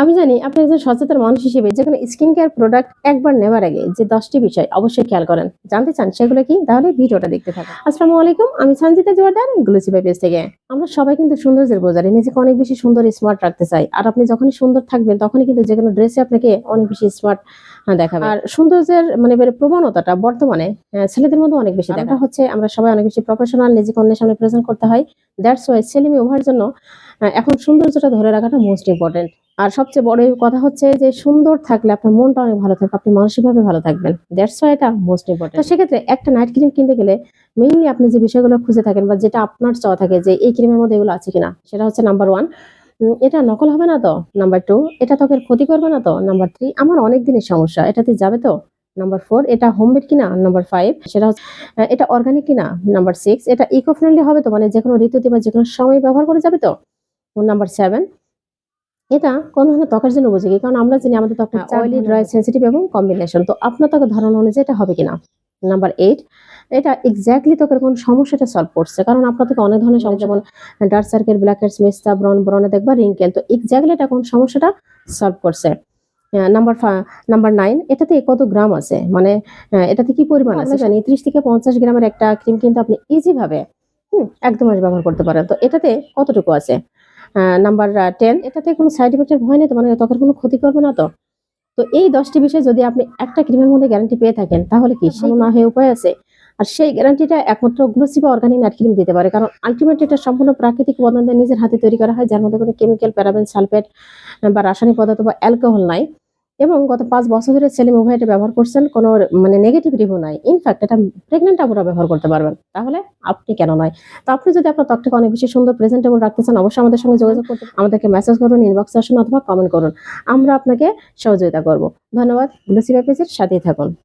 আমি জানি আপনি একজন সচেতন মানুষ হিসেবে যেকোনো স্কিন কেয়ার প্রোডাক্ট একবার নেওয়ার আগে যে 10টি বিষয় অবশ্যই খেয়াল করেন। জানতে চান সেগুলো কি? তাহলে ভিডিওটা দেখতে থাকুন। আসসালামু আলাইকুম, আমি Sanjita Joardar glossy by page থেকে। আমরা সবাই কিন্তু সৌন্দর্যের বাজারে নিজেকে অনেক বেশি সুন্দর স্মার্ট রাখতে চাই। আর আপনি যখনই সুন্দর থাকবেন তখনই কিন্তু যেকোনো ড্রেসে আপনাকে অনেক বেশি স্মার্ট দেখাবে। আর সৌন্দর্যের প্রবণতাটা বর্তমানে ছেলেদের মধ্যে অনেক বেশি দেখা হচ্ছে। আমরা সবাই অনেক বেশি প্রফেশনাল, নিজেকে অন্যের সামনে প্রেজেন্ট করতে হয়। দ্যাটস ওয়াই ছেলে মেয়ে উভয়ের জন্য এখন সৌন্দর্যটা ধরে রাখাটা মোস্ট ইম্পর্টেন্ট। আর সবচেয়ে বড় কথা হচ্ছে যে সুন্দর থাকলে আপনার মনটা অনেক ভালো থাকবে, আপনি মানসিকভাবে ভালো থাকবেন। দ্যাটস ওয়াই এটা মোস্ট ইম্পর্টেন্ট। তো সেক্ষেত্রে একটা নাইট ক্রিম কিনতে গেলে মেইনলি আপনি যে বিষয়গুলো খুঁজে থাকেন বা যেটা আপনার চাওয়া থাকে যে এই ক্রিমের মধ্যে এগুলো আছে কিনা, সেটা হচ্ছে নাম্বার 1, এটা নকল হবে না তো। নাম্বার 2, এটা ত্বকের ক্ষতি করবে না তো। নাম্বার 3, আমার অনেক দিনের সমস্যা, এটাতে যাবে তো। নাম্বার 4, এটা হোমমেড কিনা। নাম্বার 5, সেটা হচ্ছে এটা অর্গানিক কিনা। নাম্বার 6, এটা ইকো ফ্রেন্ডলি হবে তো, মানে যেকোনো ঋতুতে বা যেকোনো সময় ব্যবহার করা যাবে তো। নাম্বার 7, এটা কোন ধরনের ত্বকের জন্য উপযোগী, কারণ আমরা জানি আমাদের ত্বকটা অয়েলি, ড্রাই, সেনসিটিভ এবং কম্বিনেশন, তো আপনার ত্বকের ধরন অনুযায়ী এটা হবে কিনা। নাম্বার 8, এটা এক্স্যাক্টলি ত্বকের কোন সমস্যাটা সলভ করছে, কারণ আপনার থেকে অনেক ধরনের সমস্যা যেমন ডার্ক সার্কেল, ব্ল্যাক হেডস, মেস্তা, ব্রনে দেখবা রিঙ্কেল, তো এক্স্যাক্টলি এটা কোন সমস্যাটা সলভ করছে। নাম্বার 9, এটাতে কত গ্রাম আছে, মানে এটাতে কি পরিমাণ আছে। জানি 30 থেকে 50 গ্রামের একটা ক্রিম কিন্তু আপনি ইজি ভাবে একদম ব্যবহার করতে পারেন, তো এটাতে কতটুকু আছে। নাম্বার 10, এটাতে কোনো সাইড ইফেক্টের ভয় নেই তো, মানে ত্বকের কোনো ক্ষতি করবে না তো। তো এই 10টি বিষয় যদি আপনি একটা ক্রিমের মধ্যে গ্যারান্টি পেয়ে থাকেন তাহলে কি ভালো না হয়ে উপায় আছে। আর সেই গ্যারান্টিটা একমাত্র গ্লোসি বা অর্গানিক নাইট ক্রিম দিতে পারে, কারণ আলটিমেটলি এটা সম্পূর্ণ প্রাকৃতিক উপাদান দিয়ে নিজের হাতে তৈরি করা হয়, যার মধ্যে কোনো কেমিক্যাল, প্যারাবেন, সালফেট বা রাসায়নিক পদার্থ বা অ্যালকোহল নাই। এবং গত 5 বছর ধরে ছেলে উভয় এটা ব্যবহার করছেন, কোনো নেগেটিভ রিভিউ নাই। ইনফ্যাক্ট এটা প্রেগনেন্ট আপুরা ব্যবহার করতে পারবেন, তাহলে আপনি কেন নয়। তো আপনি যদি আপনার ত্বকটাকে অনেক বেশি সুন্দর প্রেজেন্টেবল রাখতে চান, অবশ্যই আমাদের সঙ্গে যোগাযোগ করতে, আমাদেরকে মেসেজ করুন, ইনবক্সে আসুন অথবা কমেন্ট করুন, আমরা আপনাকে সহযোগিতা করব। ধন্যবাদ। গ্লোসি বাই পেজের সাথেই থাকুন।